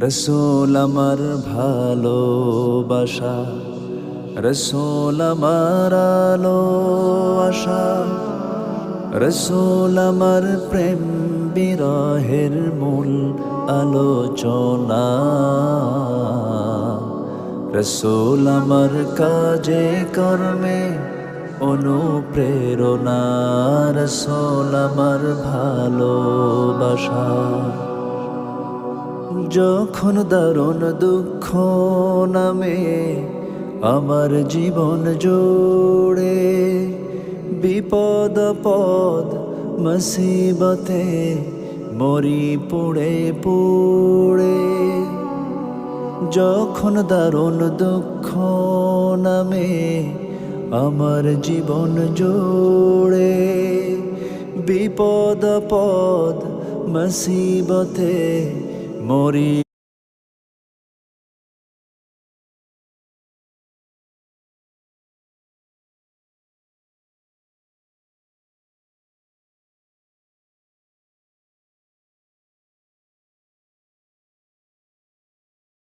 রসূল আমার ভালোবাসা, রসূল আমার আলো আশা, রসূল আমার প্রেম বিরহের মূল আলোচনা। রসূল আমার কাজে কর্মে অনুপ্রেরণা, রসূল আমার ভালোবাসা। যখন দারুণ দুঃখ নামে আমার জীবন জুড়ে, বিপদ আপদ মুসিবতে মরি পুড়ে পুড়ে। যখন দারুণ দুঃখ নামে আমার জীবন জুড়ে, বিপদ আপদ মুসিবতে মরি